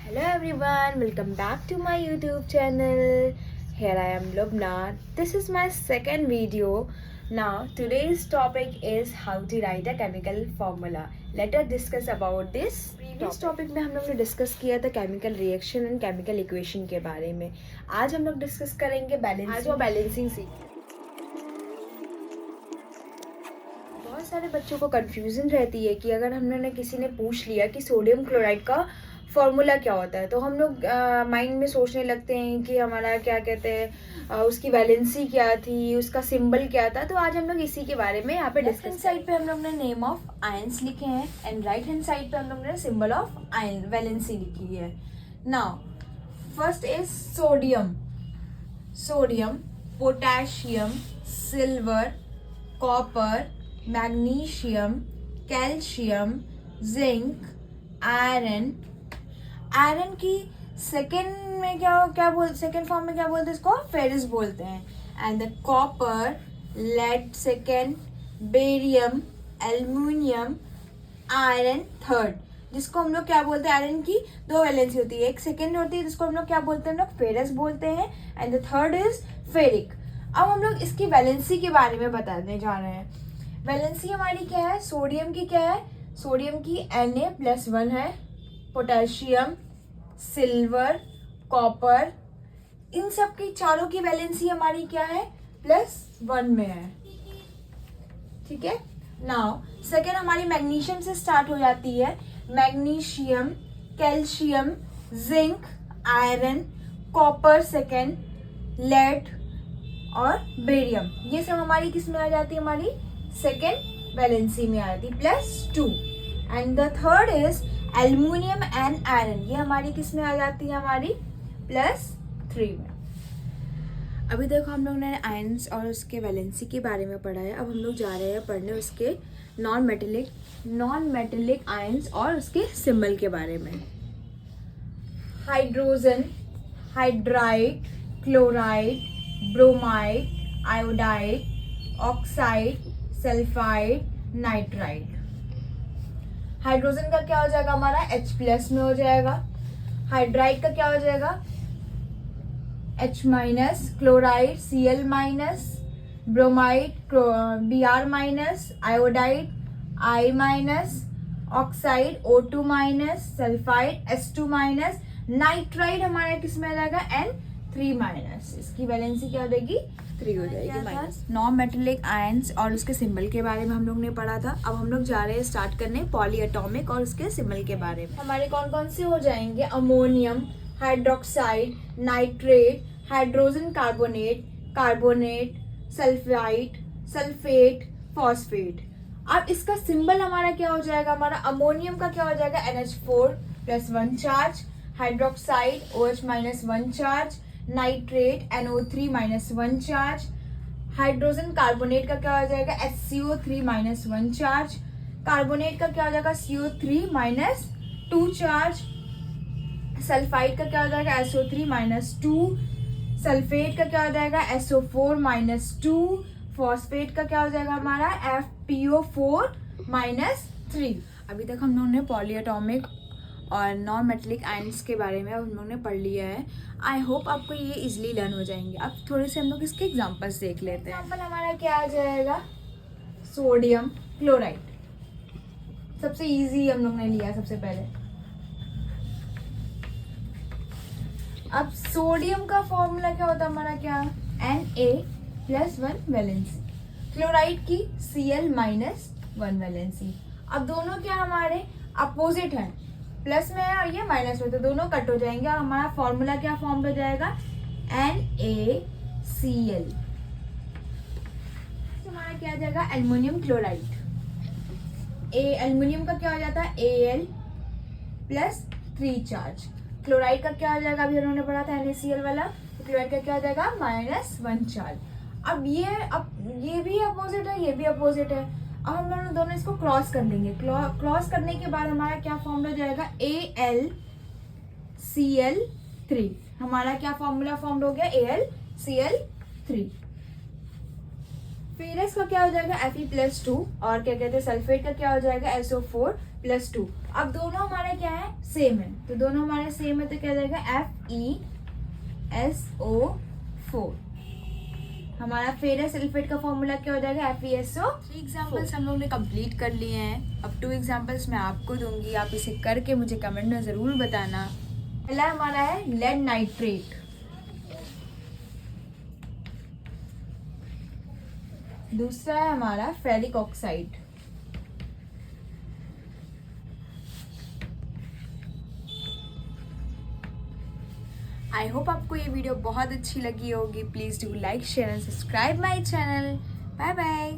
Hello everyone, welcome back to my YouTube channel. Here I am Lubna. This is my second video. Now today's topic is how to write a chemical formula. Let us discuss about this. Previous topic में हम लोग ने discuss किया था chemical reaction and chemical equation के बारे में. आज हम लोग डिस्कस करेंगे बैलेंसिंग. आज वो बैलेंसिंग सीख. बहुत सारे बच्चों को कंफ्यूजन रहती है कि अगर हमने किसी ने पूछ लिया कि सोडियम क्लोराइड का फॉर्मूला क्या होता है तो हम लोग माइंड में सोचने लगते हैं कि हमारा क्या कहते हैं उसकी वैलेंसी क्या थी, उसका सिंबल क्या था. तो आज हम लोग इसी के बारे में यहाँ पे डिस्कस. साइड पे हम लोग ने नेम ऑफ आयंस लिखे हैं एंड राइट हैंड साइड पे हम लोग ने सिंबल ऑफ आयन वैलेंसी लिखी है. Now first is sodium. Sodium, potassium, silver, copper, magnesium, calcium, zinc, iron. Iron की सेकेंड फॉर्म में क्या बोलते हैं इसको? फेरस बोलते हैं. And the copper, lead second, barium, aluminium, iron third. जिसको हम लोग क्या बोलते हैं? आयरन की दो वैलेंसी होती है, एक सेकेंड होती है जिसको हम लोग क्या बोलते हैं? हम लोग फेरस बोलते हैं. And the third is ferric. अब हम लोग इसकी वैलेंसी के बारे में बताने जा रहे हैं. वैलेंसी हमारी क्या है? सोडियम की क्या है? सोडियम की Na+1 है. पोटेशियम, सिल्वर, कॉपर, इन सब की चारों की वैलेंसी हमारी क्या है? +1 में है. ठीक है. नाउ सेकेंड हमारी मैग्नीशियम से स्टार्ट हो जाती है. Magnesium, calcium, zinc, iron, copper second, lead और बेरियम. ये सब हमारी किस में आ जाती है? हमारी सेकेंड वैलेंसी में आ जाती है +2. And the third is aluminium and iron. ये हमारी किस में आ जाती है? हमारी +3 में. अभी देखो हम लोग ने आयंस और उसके वैलेंसी के बारे में पढ़ा है. अब हम लोग जा रहे हैं पढ़ने उसके नॉन मेटेलिक आयंस और उसके सिंबल के बारे में. Hydrogen, hydride, chloride, bromide, iodide, oxide, sulphide, nitride. Hydrogen का क्या हो जाएगा? हमारा H+ में हो जाएगा. हाइड्राइड का क्या हो जाएगा? H-, chloride Cl-, bromide Br-, iodide I-, oxide O2-, sulphide S2-, nitride हमारा किस में आ जाएगा? N3-. इसकी वैलेंसी क्या हो जाएगी? 3 हो जाएगी. नॉन मेटेलिक आयंस और उसके सिंबल के बारे में हम लोग ने पढ़ा था. अब हम लोग जा रहे हैं स्टार्ट करने पॉलीएटॉमिक और उसके सिंबल के बारे में. हमारे कौन कौन से हो जाएंगे? Ammonium, hydroxide, nitrate, hydrogen carbonate, carbonate, sulphide, sulphate, phosphate. अब इसका सिंबल हमारा क्या हो जाएगा? हमारा अमोनियम का क्या हो जाएगा? NH4+1 charge, hydroxide OH-1 charge, nitrate NO3-1 charge, hydrogen carbonate का क्या हो जाएगा? HCO3-1 चार्ज, कार्बोनेट का क्या हो जाएगा? CO3-2 चार्ज, सल्फाइड का क्या हो जाएगा? SO3-2, सल्फेट का क्या हो जाएगा? SO4-2, फॉस्फेट का क्या हो जाएगा हमारा? FPO4-3. अभी तक हम लोगों ने पॉलीएटॉमिक और नॉन मेटेलिक आयंस के बारे में अब हम लोग ने पढ़ लिया है. आई होप आपको ये इजीली लर्न हो जाएंगे. अब थोड़े से हम लोग इसके एग्जांपल्स देख लेते हैं. एग्जांपल हमारा क्या आ जाएगा? Sodium chloride. सबसे इजी हम लोग ने लिया सबसे पहले. अब सोडियम का फॉर्मूला क्या होता है हमारा? क्या? Na+1 valency. क्लोराइड की Cl-1 वैलेंसी. अब दोनों क्या हमारे अपोजिट हैं, प्लस में है और ये माइनस में, तो दोनों कट हो जाएंगे और हमारा फॉर्मूला क्या फॉर्म हो जाएगा? NaCl. तो हमारा क्या आ जाएगा? Aluminium chloride. एल्युमिनियम का क्या हो जाता है? Al+3 charge. क्लोराइड का क्या हो जाएगा? अभी उन्होंने पढ़ा था NaCl वाला. तो क्लोराइड का क्या हो जाएगा? -1 चार्ज. अब ये भी अपोजिट है, ये भी अपोजिट है. अब हम लोग दोनों इसको क्रॉस कर लेंगे. क्रॉस करने के बाद हमारा क्या फॉर्म हो जाएगा? AlCl3. हमारा क्या फॉर्मूला फॉर्म हो गया? AlCl3. फेरस का क्या हो जाएगा? Fe+2. और क्या कहते हैं? सल्फेट का क्या हो जाएगा? SO4 +2। अब दोनों हमारे क्या है, सेम है, तो दोनों हमारे सेम है तो क्या जाएगा FeSO4। हमारा फेरस सल्फेट का फॉर्मूला क्या हो जाएगा, FeSO। 3 एग्जाम्पल्स हम लोग ने कंप्लीट कर लिए हैं। अब 2 एग्जाम्पल्स मैं आपको दूंगी, आप इसे करके मुझे कमेंट में ज़रूर बताना। पहला हमारा है लेड नाइट्रेट, दूसरा है हमारा फेरिक ऑक्साइड, आई होप आपको ये वीडियो बहुत अच्छी लगी होगी। Please do like share and subscribe my channel. Bye bye.